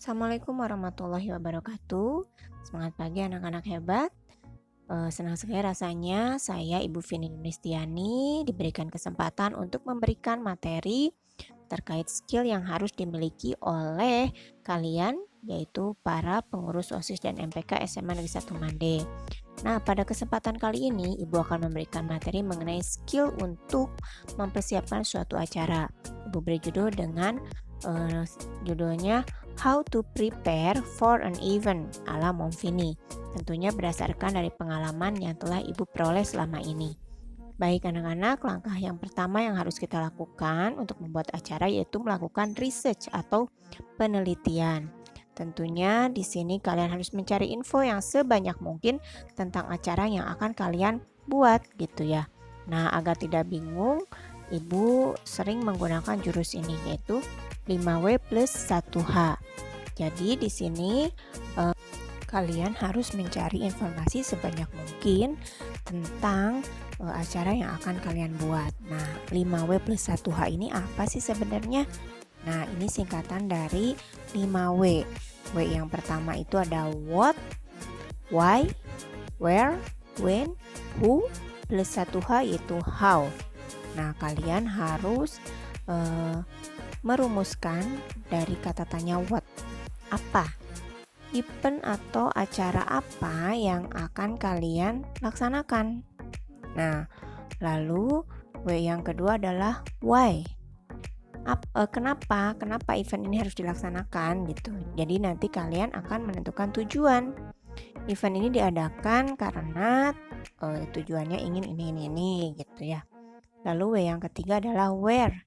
Assalamualaikum warahmatullahi wabarakatuh. Semangat pagi anak-anak hebat. Senang sekali rasanya saya Ibu Vini Nulistiani diberikan kesempatan untuk memberikan materi terkait skill yang harus dimiliki oleh kalian, yaitu para pengurus OSIS dan MPK SMA Negeri 1 Mande. Nah, pada kesempatan kali ini Ibu akan memberikan materi mengenai skill untuk mempersiapkan suatu acara. Ibu beri judul dengan judulnya How to Prepare for an Event ala Momvini. Tentunya berdasarkan dari pengalaman yang telah Ibu peroleh selama ini. Baik anak-anak, langkah yang pertama yang harus kita lakukan untuk membuat acara yaitu melakukan research atau penelitian. Tentunya di sini kalian harus mencari info yang sebanyak mungkin tentang acara yang akan kalian buat gitu ya. Nah, agar tidak bingung, Ibu sering menggunakan jurus ini yaitu 5W plus 1H. Jadi di sini kalian harus mencari informasi sebanyak mungkin tentang acara yang akan kalian buat. Nah, 5W plus 1H ini apa sih sebenarnya? Nah, ini singkatan dari 5W. W yang pertama itu ada what, why, where, when, who, plus 1H yaitu how. Nah, kalian harus merumuskan dari kata tanya what, apa, event atau acara apa yang akan kalian laksanakan. Nah, lalu W yang kedua adalah why. Kenapa event ini harus dilaksanakan gitu. Jadi nanti kalian akan menentukan tujuan. Event ini diadakan karena tujuannya ingin ini gitu ya. Lalu W yang ketiga adalah where.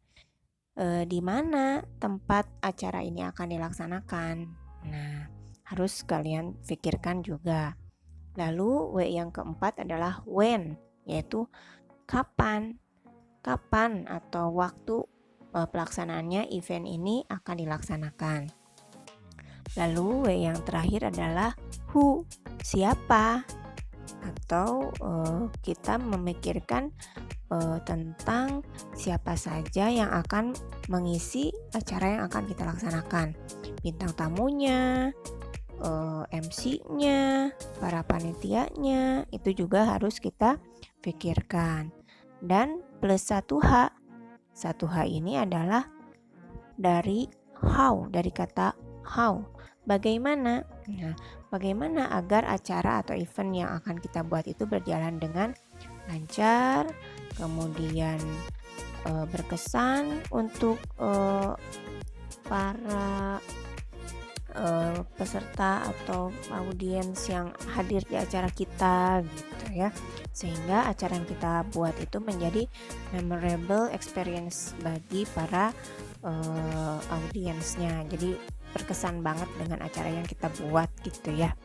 Di mana tempat acara ini akan dilaksanakan. Nah, harus kalian pikirkan juga. Lalu W yang keempat adalah when, yaitu kapan atau waktu pelaksanaannya event ini akan dilaksanakan. Lalu W yang terakhir adalah who, siapa, atau kita memikirkan tentang siapa saja yang akan mengisi acara yang akan kita laksanakan. Bintang tamunya, MC-nya, para panitianya, itu juga harus kita pikirkan. Dan plus 1H. 1H ini adalah dari how, dari kata how. Bagaimana? Nah, bagaimana agar acara atau event yang akan kita buat itu berjalan dengan lancar, kemudian berkesan untuk para peserta atau audiens yang hadir di acara kita gitu ya, sehingga acara yang kita buat itu menjadi memorable experience bagi para audiensnya. Jadi berkesan banget dengan acara yang kita buat gitu ya.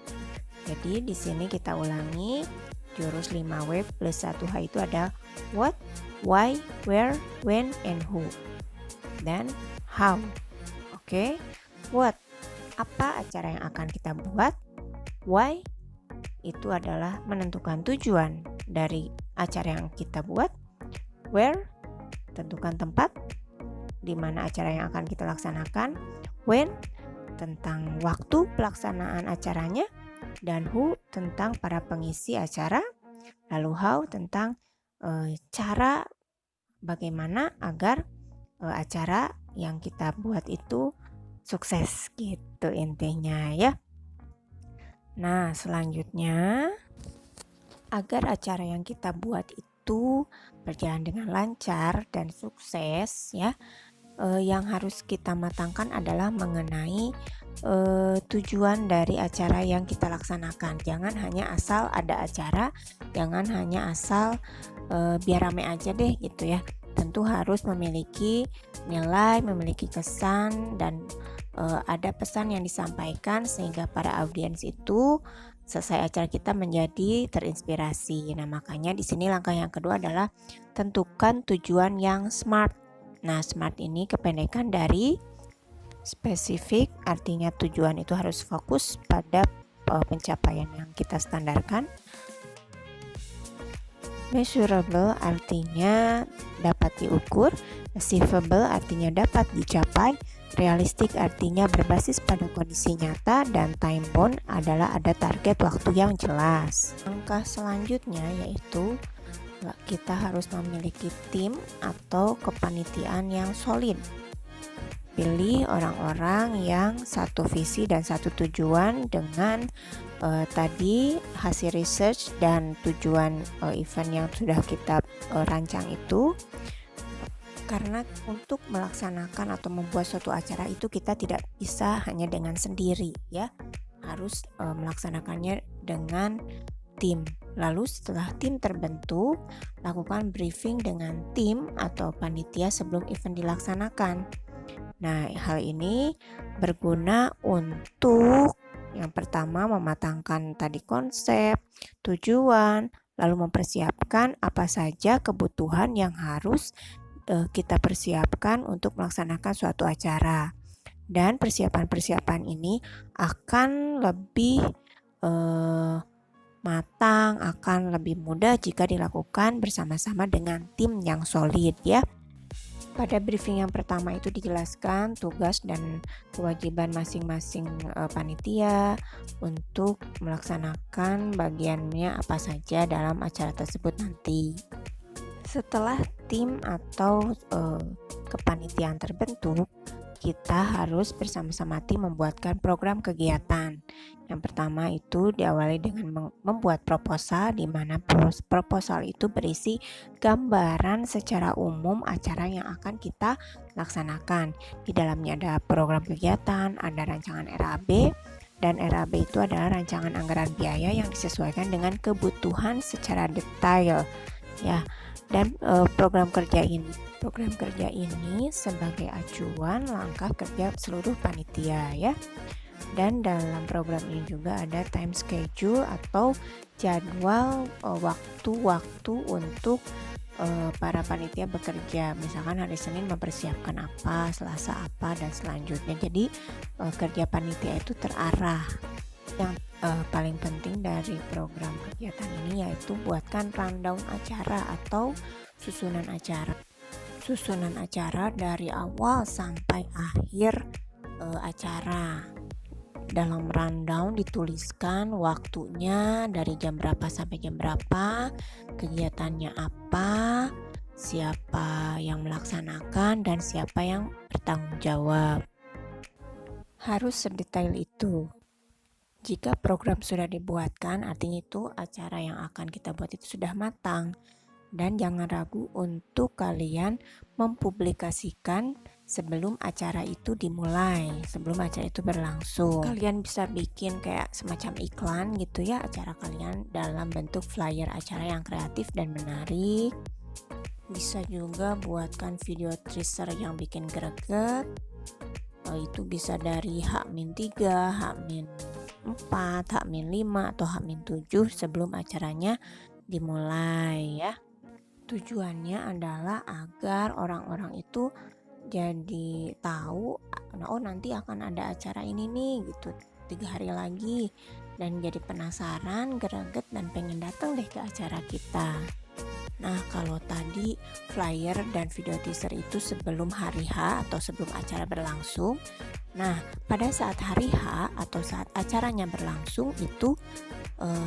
Jadi di sini kita ulangi jurus 5W plus 1H itu ada what, why, where, when, and who. Dan how. Oke. What, apa acara yang akan kita buat. Why, itu adalah menentukan tujuan dari acara yang kita buat. Where, tentukan tempat di mana acara yang akan kita laksanakan. When, tentang waktu pelaksanaan acaranya. Dan who, tentang para pengisi acara. Lalu how, tentang cara bagaimana agar acara yang kita buat itu sukses gitu intinya ya. Nah, selanjutnya agar acara yang kita buat itu berjalan dengan lancar dan sukses ya, yang harus kita matangkan adalah mengenai tujuan dari acara yang kita laksanakan. Jangan hanya asal ada acara, jangan hanya asal biar rame aja deh gitu ya. Tentu harus memiliki nilai, memiliki kesan, dan ada pesan yang disampaikan sehingga para audiens itu selesai acara kita menjadi terinspirasi. Nah, makanya di sini langkah yang kedua adalah tentukan tujuan yang SMART. Nah, SMART ini kependekan dari spesifik, artinya tujuan itu harus fokus pada pencapaian yang kita standarkan. Measurable artinya dapat diukur, achievable artinya dapat dicapai, Realistik artinya berbasis pada kondisi nyata, dan time bound adalah ada target waktu yang jelas. Langkah selanjutnya yaitu kita harus memiliki tim atau kepanitiaan yang solid. Pilih orang-orang yang satu visi dan satu tujuan dengan tadi hasil research dan tujuan event yang sudah kita rancang itu. Karena untuk melaksanakan atau membuat suatu acara itu kita tidak bisa hanya dengan sendiri ya, harus melaksanakannya dengan tim. Lalu setelah tim terbentuk, lakukan briefing dengan tim atau panitia sebelum event dilaksanakan. Nah, hal ini berguna untuk yang pertama mematangkan tadi konsep, tujuan, lalu mempersiapkan apa saja kebutuhan yang harus kita persiapkan untuk melaksanakan suatu acara. Dan persiapan-persiapan ini akan lebih matang, akan lebih mudah jika dilakukan bersama-sama dengan tim yang solid ya. Pada briefing yang pertama itu dijelaskan tugas dan kewajiban masing-masing panitia untuk melaksanakan bagiannya apa saja dalam acara tersebut nanti. Setelah tim atau kepanitiaan terbentuk, kita harus bersama-sama tim membuatkan program kegiatan. Yang pertama itu diawali dengan membuat proposal, di mana proposal itu berisi gambaran secara umum acara yang akan kita laksanakan. Di dalamnya ada program kegiatan, ada rancangan RAB, dan RAB itu adalah rancangan anggaran biaya yang disesuaikan dengan kebutuhan secara detail ya. Dan program kerja ini sebagai acuan langkah kerja seluruh panitia ya. Dan dalam program ini juga ada time schedule atau jadwal waktu-waktu untuk para panitia bekerja. Misalkan hari Senin mempersiapkan apa, Selasa apa, dan selanjutnya. Jadi kerja panitia itu terarah. Yang paling penting dari program kegiatan ini yaitu buatkan rundown acara atau susunan acara. Susunan acara dari awal sampai akhir acara. Dalam rundown dituliskan waktunya dari jam berapa sampai jam berapa, kegiatannya apa, siapa yang melaksanakan, dan siapa yang bertanggung jawab. Harus sedetail itu. Jika program sudah dibuatkan, artinya itu acara yang akan kita buat itu sudah matang. Dan jangan ragu untuk kalian mempublikasikan sebelum acara itu dimulai, sebelum acara itu berlangsung. Kalian bisa bikin kayak semacam iklan gitu ya acara kalian dalam bentuk flyer acara yang kreatif dan menarik. Bisa juga buatkan video teaser yang bikin greget. Itu bisa dari H-3, H-4, H-5 atau H-7 sebelum acaranya dimulai ya. Tujuannya adalah agar orang-orang itu jadi tahu, oh nanti akan ada acara ini nih gitu 3 hari lagi, dan jadi penasaran, greget, dan pengen datang deh ke acara kita. Nah, kalau tadi flyer dan video teaser itu sebelum hari H atau sebelum acara berlangsung. Nah, pada saat hari H atau saat acaranya berlangsung itu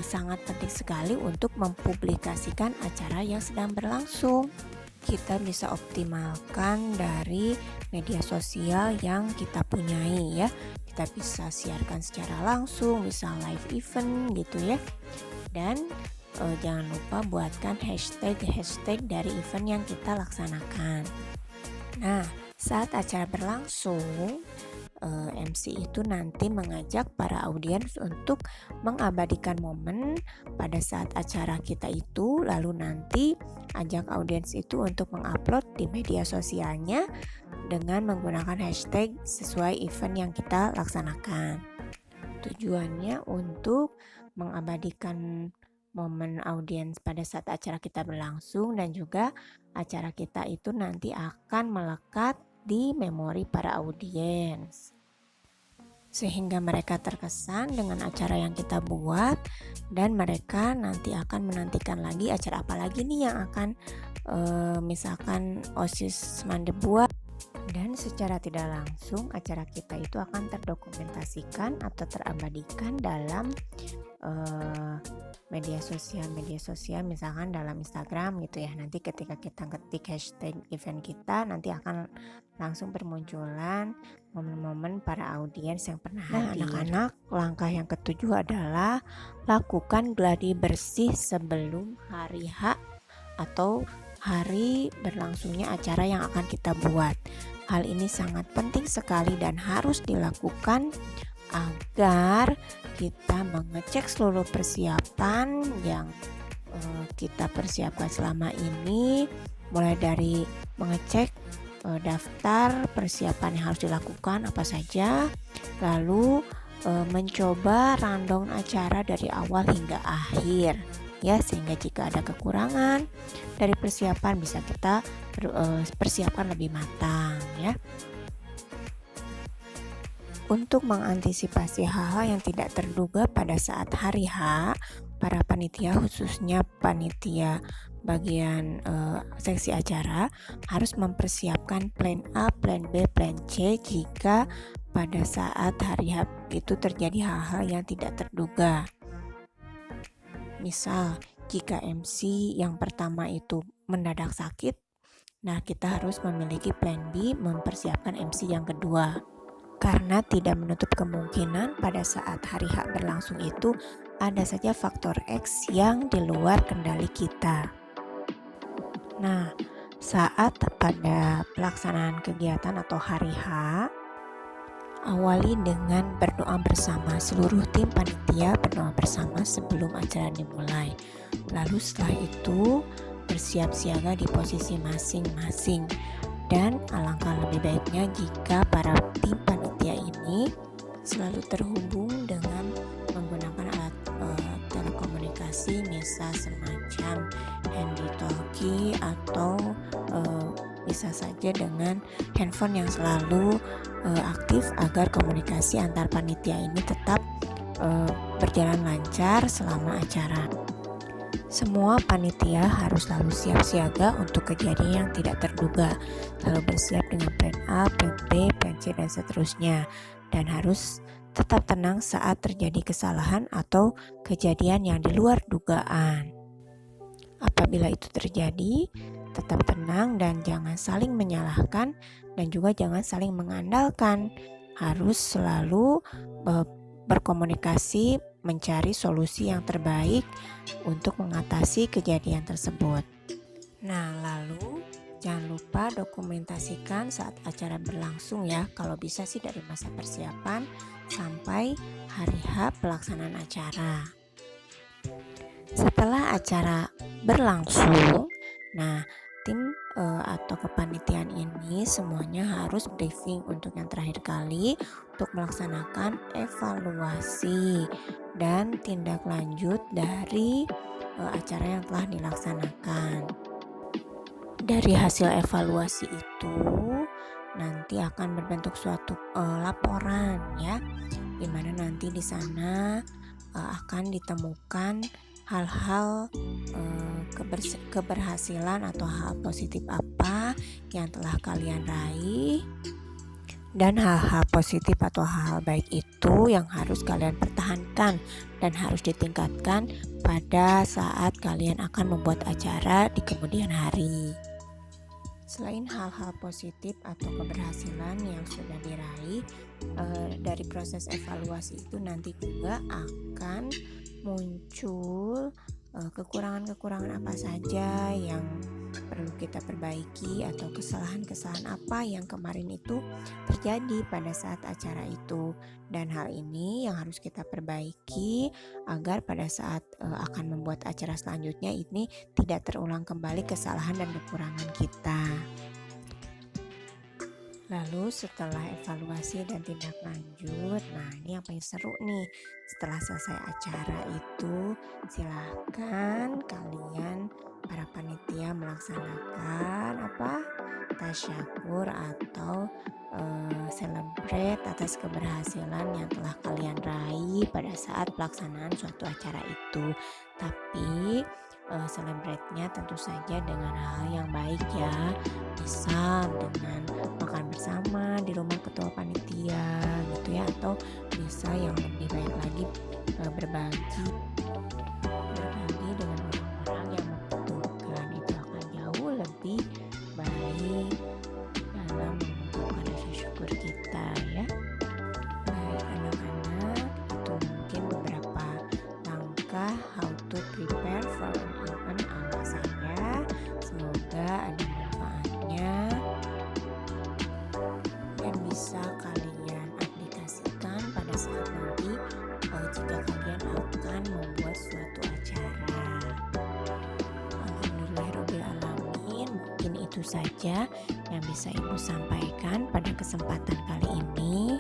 sangat penting sekali untuk mempublikasikan acara yang sedang berlangsung. Kita bisa optimalkan dari media sosial yang kita punyai ya. Kita bisa siarkan secara langsung, bisa live event gitu ya. Dan jangan lupa buatkan hashtag dari event yang kita laksanakan. Nah, saat acara berlangsung, MC itu nanti mengajak para audiens untuk mengabadikan momen pada saat acara kita itu, lalu nanti ajak audiens itu untuk mengupload di media sosialnya dengan menggunakan hashtag sesuai event yang kita laksanakan. Tujuannya untuk mengabadikan momen audiens pada saat acara kita berlangsung, dan juga acara kita itu nanti akan melekat di memori para audiens sehingga mereka terkesan dengan acara yang kita buat, dan mereka nanti akan menantikan lagi acara apa lagi nih yang akan misalkan OSIS Mande buat. Dan secara tidak langsung acara kita itu akan terdokumentasikan atau terabadikan dalam media sosial misalkan dalam Instagram gitu ya. Nanti ketika kita ketik hashtag event kita, nanti akan langsung bermunculan momen-momen para audiens yang pernah hadir. Anak-anak, langkah yang ketujuh adalah lakukan gladi bersih sebelum hari H atau hari berlangsungnya acara yang akan kita buat. Hal ini sangat penting sekali dan harus dilakukan agar kita mengecek seluruh persiapan yang kita persiapkan selama ini, mulai dari mengecek daftar persiapan yang harus dilakukan apa saja, lalu mencoba rundown acara dari awal hingga akhir ya, sehingga jika ada kekurangan dari persiapan bisa kita persiapkan lebih matang ya. Untuk mengantisipasi hal-hal yang tidak terduga pada saat hari H, para panitia khususnya panitia bagian seksi acara harus mempersiapkan plan A, plan B, plan C jika pada saat hari H itu terjadi hal-hal yang tidak terduga. Misal, jika MC yang pertama itu mendadak sakit, nah kita harus memiliki plan B mempersiapkan MC yang kedua. Karena tidak menutup kemungkinan pada saat hari H berlangsung itu ada saja faktor X yang di luar kendali kita. Nah, saat pada pelaksanaan kegiatan atau hari H, awali dengan berdoa bersama. Seluruh tim panitia berdoa bersama sebelum acara dimulai. Lalu setelah itu bersiap siaga di posisi masing-masing. Dan alangkah lebih baiknya jika para tim panitia ini selalu terhubung dengan menggunakan alat telekomunikasi, misal semacam handy-talkie atau bisa saja dengan handphone yang selalu aktif agar komunikasi antar panitia ini tetap berjalan lancar selama acara. Semua panitia harus selalu siap siaga untuk kejadian yang tidak terduga, selalu bersiap dengan plan A, plan B, plan C, dan seterusnya, dan harus tetap tenang saat terjadi kesalahan atau kejadian yang di luar dugaan. Apabila itu terjadi, tetap tenang dan jangan saling menyalahkan dan juga jangan saling mengandalkan. Harus selalu berkomunikasi, mencari solusi yang terbaik untuk mengatasi kejadian tersebut. Nah, lalu jangan lupa dokumentasikan saat acara berlangsung ya. Kalau bisa sih dari masa persiapan sampai hari H pelaksanaan acara. Setelah acara berlangsung, nah tim atau kepanitiaan ini semuanya harus briefing untuk yang terakhir kali untuk melaksanakan evaluasi dan tindak lanjut dari acara yang telah dilaksanakan. Dari hasil evaluasi itu nanti akan berbentuk suatu laporan ya, dimana nanti di sana akan ditemukan hal-hal keberhasilan atau hal positif apa yang telah kalian raih, dan hal-hal positif atau hal baik itu yang harus kalian pertahankan dan harus ditingkatkan pada saat kalian akan membuat acara di kemudian hari. Selain hal-hal positif atau keberhasilan yang sudah diraih, dari proses evaluasi itu nanti juga akan muncul kekurangan-kekurangan apa saja yang perlu kita perbaiki atau kesalahan-kesalahan apa yang kemarin itu terjadi pada saat acara itu, dan hal ini yang harus kita perbaiki agar pada saat akan membuat acara selanjutnya ini tidak terulang kembali kesalahan dan kekurangan kita. Lalu setelah evaluasi dan tindak lanjut, nah ini yang paling seru nih. Setelah selesai acara itu, silakan kalian para panitia melaksanakan tasyakur atau celebrate atas keberhasilan yang telah kalian raih pada saat pelaksanaan suatu acara itu. Tapi celebrate-nya tentu saja dengan hal yang baik ya, misal dengan makan bersama di rumah ketua panitia gitu ya, atau bisa yang lebih baik lagi berbagi dengan orang-orang yang membutuhkan. Itu akan jauh lebih baik dalam mengumpulkan rasa syukur kita ya. Baik anak-anak, itu mungkin beberapa langkah how to prepare for an event ala saya. Semoga ada manfaatnya dan bisa kalian aplikasikan pada saat nanti jika kalian akan membuat suatu acara. Alhamdulillahirobbilalamin, mungkin itu saja yang bisa Ibu sampaikan pada kesempatan kali ini.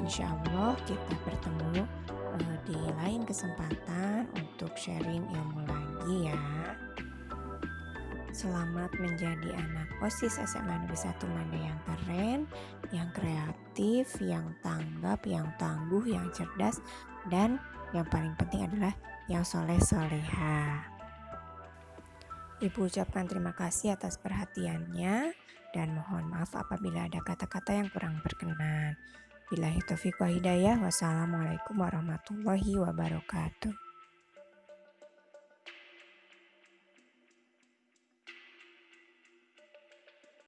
Insya Allah kita bertemu di lain kesempatan untuk sharing ilmu lagi ya. Selamat menjadi anak OSIS SMA Negeri 1 Manda yang keren, yang kreatif, yang tanggap, yang tangguh, yang cerdas, dan yang paling penting adalah yang soleh-soleha. Ibu ucapkan terima kasih atas perhatiannya dan mohon maaf apabila ada kata-kata yang kurang berkenan. Billahi taufiq wa hidayah. Wassalamualaikum warahmatullahi wabarakatuh.